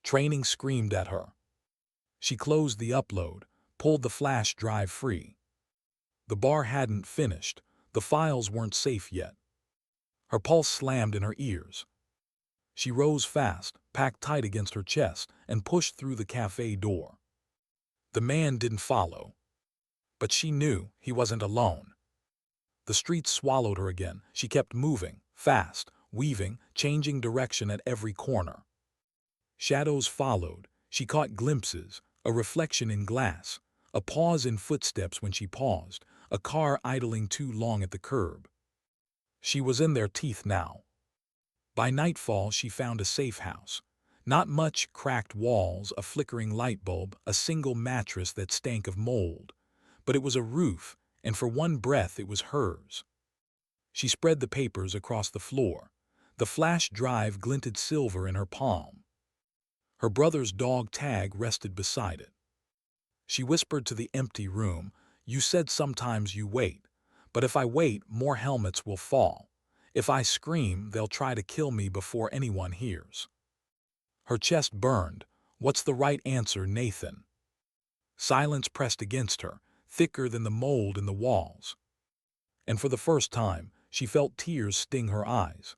Training screamed at her. She closed the upload, pulled the flash drive free. The bar hadn't finished. The files weren't safe yet. Her pulse slammed in her ears. She rose fast, packed tight against her chest, and pushed through the cafe door. The man didn't follow. But she knew he wasn't alone. The streets swallowed her again. She kept moving, fast, weaving, changing direction at every corner. Shadows followed. She caught glimpses, a reflection in glass, a pause in footsteps when she paused, a car idling too long at the curb. She was in their teeth now. By nightfall she found a safe house. Not much, cracked walls, a flickering light bulb, a single mattress that stank of mold. But it was a roof, and for one breath it was hers. She spread the papers across the floor. The flash drive glinted silver in her palm. Her brother's dog tag rested beside it. She whispered to the empty room, "You said sometimes you wait, but if I wait, more helmets will fall. If I scream, they'll try to kill me before anyone hears." Her chest burned. What's the right answer, Nathan? Silence pressed against her, thicker than the mold in the walls. And for the first time, she felt tears sting her eyes.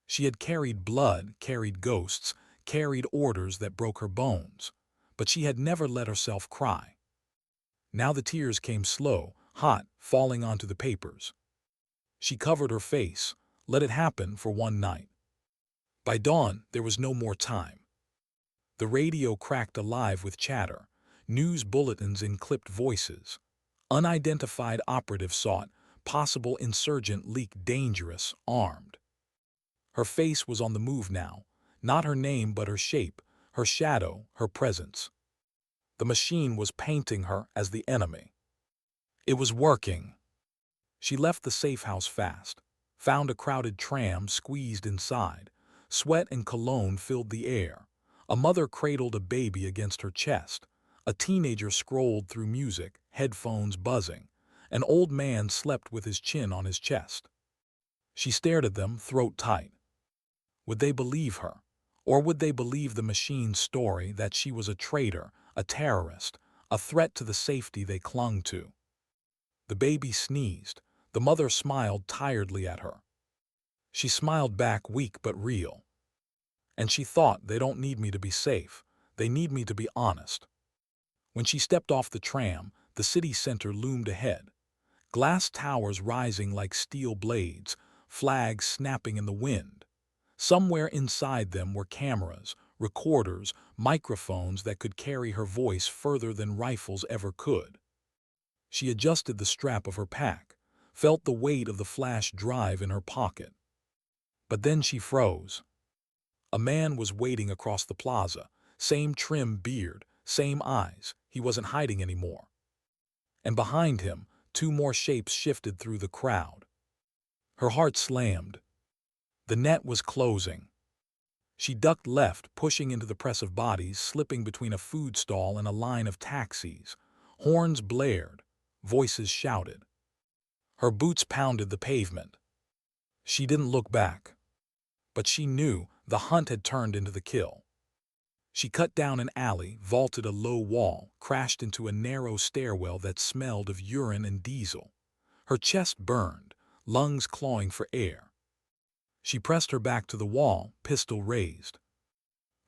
She had carried blood, carried ghosts, carried orders that broke her bones, but she had never let herself cry. Now the tears came slow, hot, falling onto the papers. She covered her face, let it happen for one night. By dawn, there was no more time. The radio cracked alive with chatter, news bulletins in clipped voices. Unidentified operative sought, possible insurgent leaked, dangerous, armed. Her face was on the move now, not her name but her shape, her shadow, her presence. The machine was painting her as the enemy. It was working. She left the safe house fast, found a crowded tram, squeezed inside. Sweat and cologne filled the air. A mother cradled a baby against her chest. A teenager scrolled through music, headphones buzzing. An old man slept with his chin on his chest. She stared at them, throat tight. Would they believe her? Or would they believe the machine's story that she was a traitor, a terrorist, a threat to the safety they clung to? The baby sneezed. The mother smiled tiredly at her. She smiled back, weak but real. And she thought, they don't need me to be safe. They need me to be honest. When she stepped off the tram, the city center loomed ahead. Glass towers rising like steel blades, flags snapping in the wind. Somewhere inside them were cameras, recorders, microphones that could carry her voice further than rifles ever could. She adjusted the strap of her pack, felt the weight of the flash drive in her pocket. But then she froze. A man was waiting across the plaza, same trim beard, same eyes. He wasn't hiding anymore. And behind him, two more shapes shifted through the crowd. Her heart slammed. The net was closing. She ducked left, pushing into the press of bodies, slipping between a food stall and a line of taxis. Horns blared. Voices shouted. Her boots pounded the pavement. She didn't look back. But she knew the hunt had turned into the kill. She cut down an alley, vaulted a low wall, crashed into a narrow stairwell that smelled of urine and diesel. Her chest burned, lungs clawing for air. She pressed her back to the wall, pistol raised.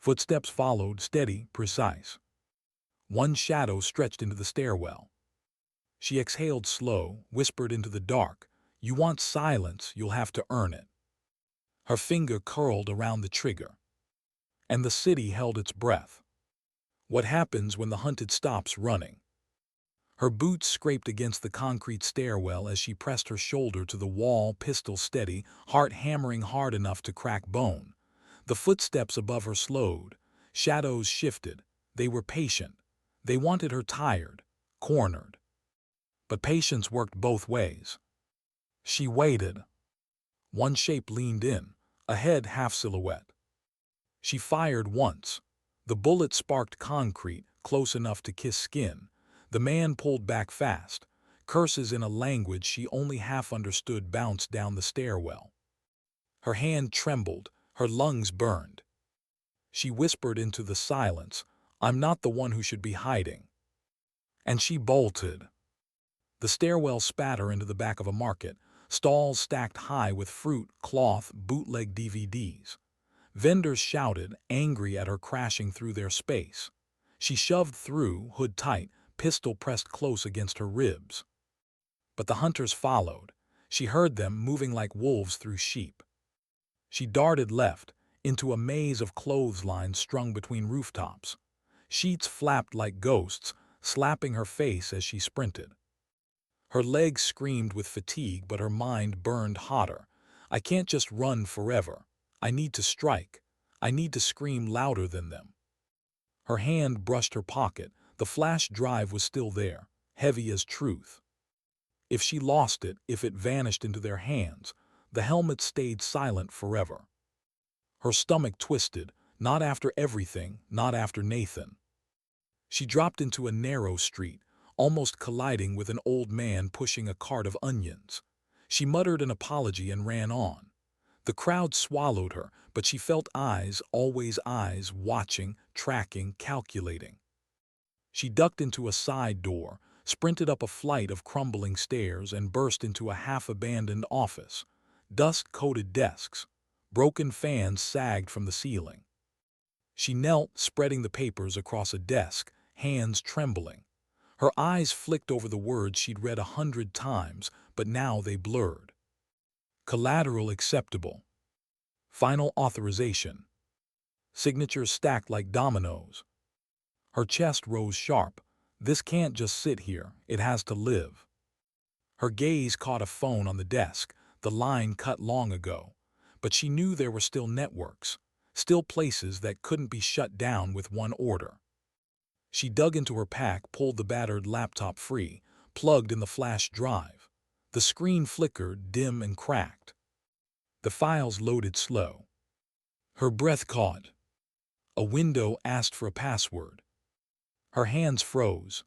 Footsteps followed, steady, precise. One shadow stretched into the stairwell. She exhaled slow, whispered into the dark, "You want silence, you'll have to earn it." Her finger curled around the trigger. And the city held its breath. What happens when the hunted stops running? Her boots scraped against the concrete stairwell as she pressed her shoulder to the wall, pistol steady, heart hammering hard enough to crack bone. The footsteps above her slowed. Shadows shifted. They were patient. They wanted her tired, cornered. But patience worked both ways. She waited. One shape leaned in, a head half silhouette. She fired once. The bullet sparked concrete, close enough to kiss skin. The man pulled back fast. Curses in a language she only half understood bounced down the stairwell. Her hand trembled, her lungs burned. She whispered into the silence, "I'm not the one who should be hiding." And she bolted. The stairwell spat her into the back of a market, stalls stacked high with fruit, cloth, bootleg DVDs. Vendors shouted, angry at her crashing through their space. She shoved through, hood tight, pistol pressed close against her ribs. But the hunters followed. She heard them moving like wolves through sheep. She darted left, into a maze of clotheslines strung between rooftops. Sheets flapped like ghosts, slapping her face as she sprinted. Her legs screamed with fatigue, but her mind burned hotter. I can't just run forever. I need to strike. I need to scream louder than them. Her hand brushed her pocket. The flash drive was still there, heavy as truth. If she lost it, if it vanished into their hands, the helmet stayed silent forever. Her stomach twisted, not after everything, not after Nathan. She dropped into a narrow street, almost colliding with an old man pushing a cart of onions. She muttered an apology and ran on. The crowd swallowed her, but she felt eyes, always eyes, watching, tracking, calculating. She ducked into a side door, sprinted up a flight of crumbling stairs, and burst into a half-abandoned office. Dust-coated desks. Broken fans sagged from the ceiling. She knelt, spreading the papers across a desk, hands trembling. Her eyes flicked over the words she'd read 100 times, but now they blurred. Collateral acceptable. Final authorization. Signatures stacked like dominoes. Her chest rose sharp. This can't just sit here, it has to live. Her gaze caught a phone on the desk, the line cut long ago. But she knew there were still networks, still places that couldn't be shut down with one order. She dug into her pack, pulled the battered laptop free, plugged in the flash drive. The screen flickered, dim and cracked. The files loaded slow. Her breath caught. A window asked for a password. Her hands froze.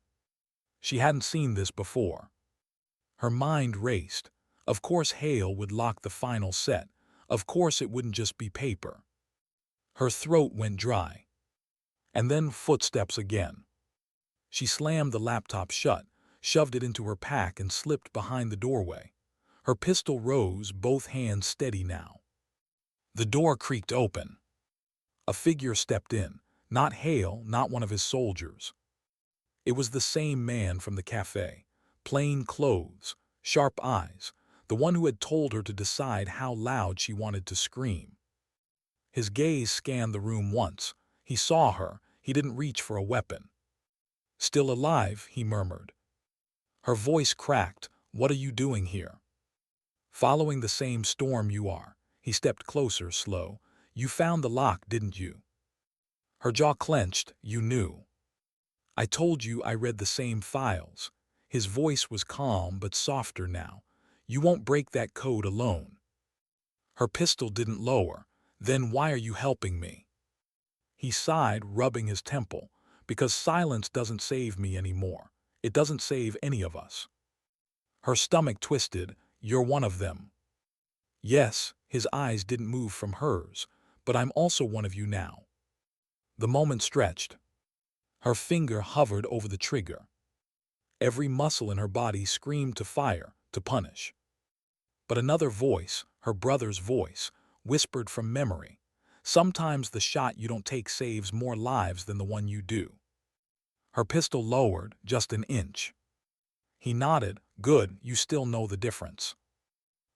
She hadn't seen this before. Her mind raced. Of course Hale would lock the final set. Of course it wouldn't just be paper. Her throat went dry. And then footsteps again. She slammed the laptop shut, shoved it into her pack, and slipped behind the doorway. Her pistol rose, both hands steady now. The door creaked open. A figure stepped in, not Hale, not one of his soldiers. It was the same man from the cafe, plain clothes, sharp eyes, the one who had told her to decide how loud she wanted to scream. His gaze scanned the room once, He saw her. He didn't reach for a weapon. "Still alive," he murmured. Her voice cracked. "What are you doing here?" "Following the same storm you are." He stepped closer, slow. "You found the lock, didn't you?" Her jaw clenched. "You knew." "I told you I read the same files." His voice was calm but softer now. "You won't break that code alone." Her pistol didn't lower. "Then why are you helping me?" He sighed, rubbing his temple. "Because silence doesn't save me anymore. It doesn't save any of us." Her stomach twisted. "You're one of them." "Yes." His eyes didn't move from hers. "But I'm also one of you now." The moment stretched. Her finger hovered over the trigger. Every muscle in her body screamed to fire, to punish. But another voice, her brother's voice, whispered from memory. "Sometimes the shot you don't take saves more lives than the one you do." Her pistol lowered, just an inch. He nodded. "Good, you still know the difference."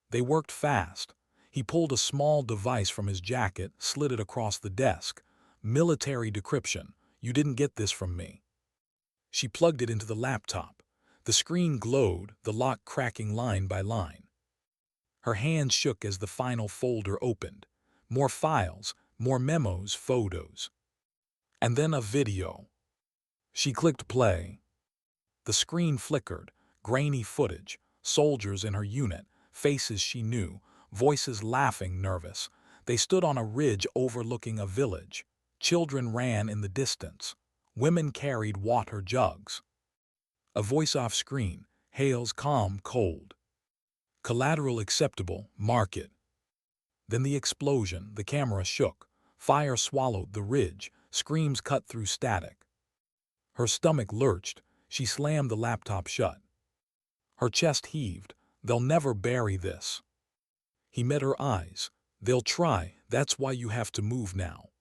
They worked fast. He pulled a small device from his jacket, slid it across the desk. "Military decryption. You didn't get this from me." She plugged it into the laptop. The screen glowed, the lock cracking line by line. Her hand shook as the final folder opened. More files, more memos, photos. And then a video. She clicked play. The screen flickered, grainy footage, soldiers in her unit, faces she knew, voices laughing, nervous. They stood on a ridge overlooking a village. Children ran in the distance. Women carried water jugs. A voice off screen, Hales calm, cold. "Collateral acceptable, mark it." Then the explosion, the camera shook. Fire swallowed the ridge, screams cut through static. Her stomach lurched. She slammed the laptop shut. Her chest heaved. "They'll never bury this." He met her eyes. "They'll try, that's why you have to move now."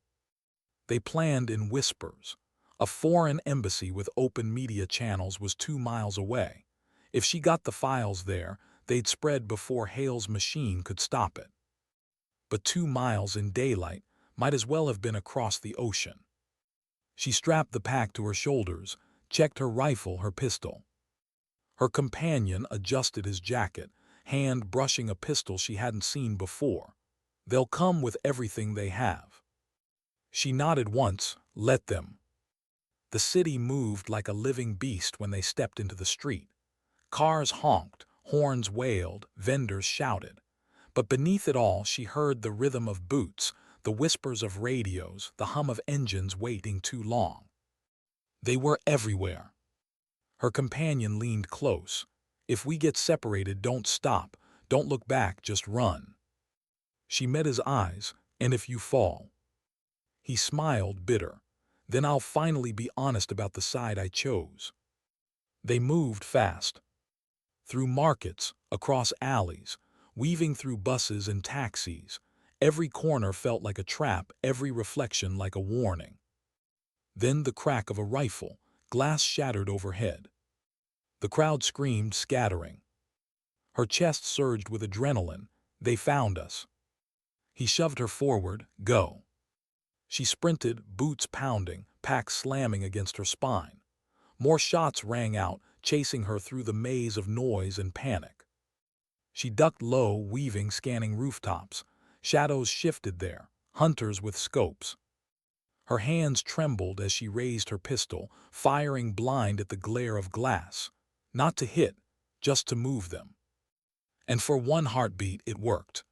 They planned in whispers. A foreign embassy with open media channels was 2 miles away. If she got the files there, they'd spread before Hale's machine could stop it. But 2 miles in daylight might as well have been across the ocean. She strapped the pack to her shoulders, checked her rifle, her pistol. Her companion adjusted his jacket, hand brushing a pistol she hadn't seen before. "They'll come with everything they have." She nodded once. "Let them." The city moved like a living beast when they stepped into the street. Cars honked, horns wailed, vendors shouted. But beneath it all she heard the rhythm of boots, the whispers of radios, the hum of engines waiting too long. They were everywhere. Her companion leaned close. "If we get separated, don't stop. Don't look back, just run." She met his eyes. "And if you fall?" He smiled, bitter. "Then I'll finally be honest about the side I chose." They moved fast. Through markets, across alleys, weaving through buses and taxis. Every corner felt like a trap, every reflection like a warning. Then the crack of a rifle, glass shattered overhead. The crowd screamed, scattering. Her chest surged with adrenaline. "They found us." He shoved her forward. "Go." She sprinted, boots pounding, pack slamming against her spine. More shots rang out, chasing her through the maze of noise and panic. She ducked low, weaving, scanning rooftops. Shadows shifted there, hunters with scopes. Her hands trembled as she raised her pistol, firing blind at the glare of glass. Not to hit, just to move them. And for one heartbeat it worked.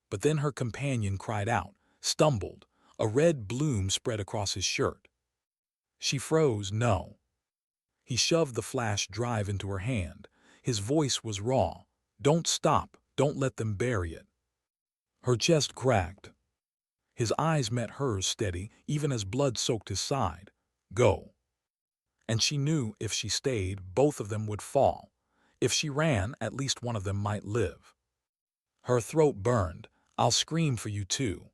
But then her companion cried out, stumbled. A red bloom spread across his shirt. She froze. "No." He shoved the flash drive into her hand. His voice was raw. "Don't stop. Don't let them bury it." Her chest cracked. His eyes met hers steady, even as blood soaked his side. "Go." And she knew if she stayed, both of them would fall. If she ran, at least one of them might live. Her throat burned. "I'll scream for you too."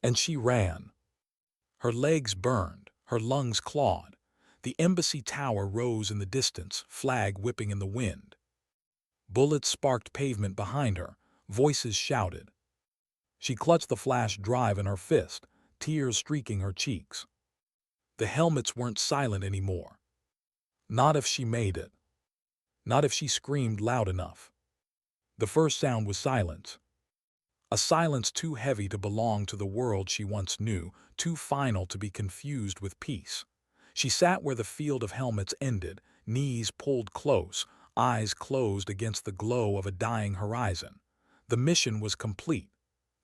And she ran. Her legs burned, her lungs clawed. The embassy tower rose in the distance, flag whipping in the wind. Bullets sparked pavement behind her. Voices shouted. She clutched the flash drive in her fist. tears streaking her cheeks. The helmets weren't silent anymore. Not if she made it. Not if she screamed loud enough. The first sound was silence. A silence too heavy to belong to the world she once knew, too final to be confused with peace. She sat where the field of helmets ended, knees pulled close, eyes closed against the glow of a dying horizon. The mission was complete,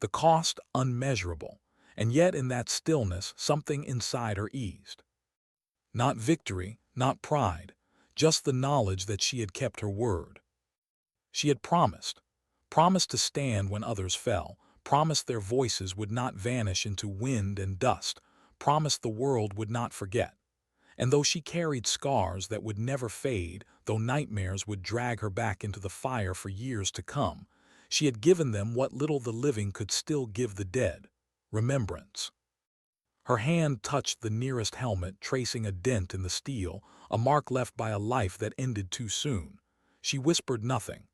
the cost unmeasurable, and yet in that stillness something inside her eased. Not victory, not pride, just the knowledge that she had kept her word. She had promised to stand when others fell, promised their voices would not vanish into wind and dust, promised the world would not forget. And though she carried scars that would never fade, though nightmares would drag her back into the fire for years to come, she had given them what little the living could still give the dead: remembrance. Her hand touched the nearest helmet, tracing a dent in the steel, a mark left by a life that ended too soon. She whispered nothing.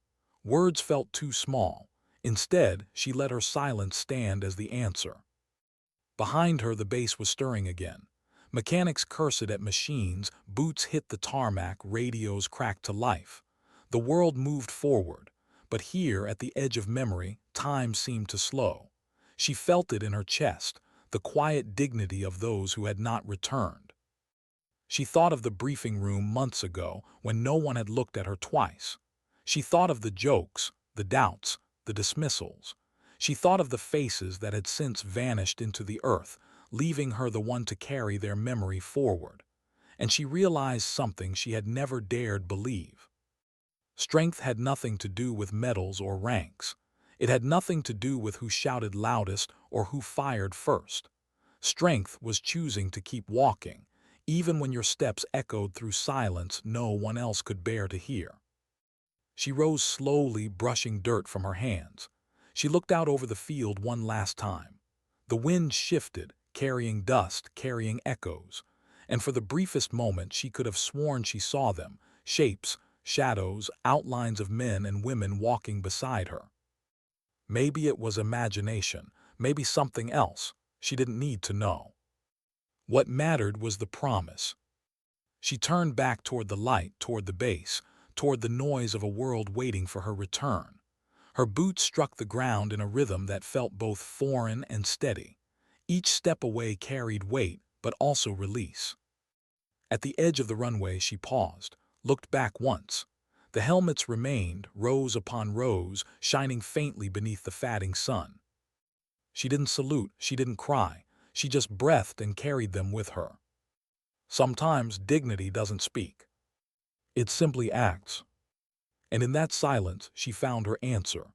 Words felt too small. Instead, she let her silence stand as the answer. Behind her, the base was stirring again. Mechanics cursed at machines, boots hit the tarmac, radios cracked to life. The world moved forward, but here, at the edge of memory, time seemed to slow. She felt it in her chest, the quiet dignity of those who had not returned. She thought of the briefing room months ago when no one had looked at her twice. She thought of the jokes, the doubts, the dismissals. She thought of the faces that had since vanished into the earth, leaving her the one to carry their memory forward. And she realized something she had never dared believe. Strength had nothing to do with medals or ranks. It had nothing to do with who shouted loudest or who fired first. Strength was choosing to keep walking, even when your steps echoed through silence no one else could bear to hear. She rose slowly, brushing dirt from her hands. She looked out over the field one last time. The wind shifted, carrying dust, carrying echoes, and for the briefest moment she could have sworn she saw them, shapes, shadows, outlines of men and women walking beside her. Maybe it was imagination, maybe something else. She didn't need to know. What mattered was the promise. She turned back toward the light, toward the base, toward the noise of a world waiting for her return. Her boots struck the ground in a rhythm that felt both foreign and steady. Each step away carried weight, but also release. At the edge of the runway she paused, looked back once. The helmets remained, rows upon rows, shining faintly beneath the fading sun. She didn't salute, she didn't cry, she just breathed and carried them with her. Sometimes dignity doesn't speak. It simply acts. And in that silence she found her answer.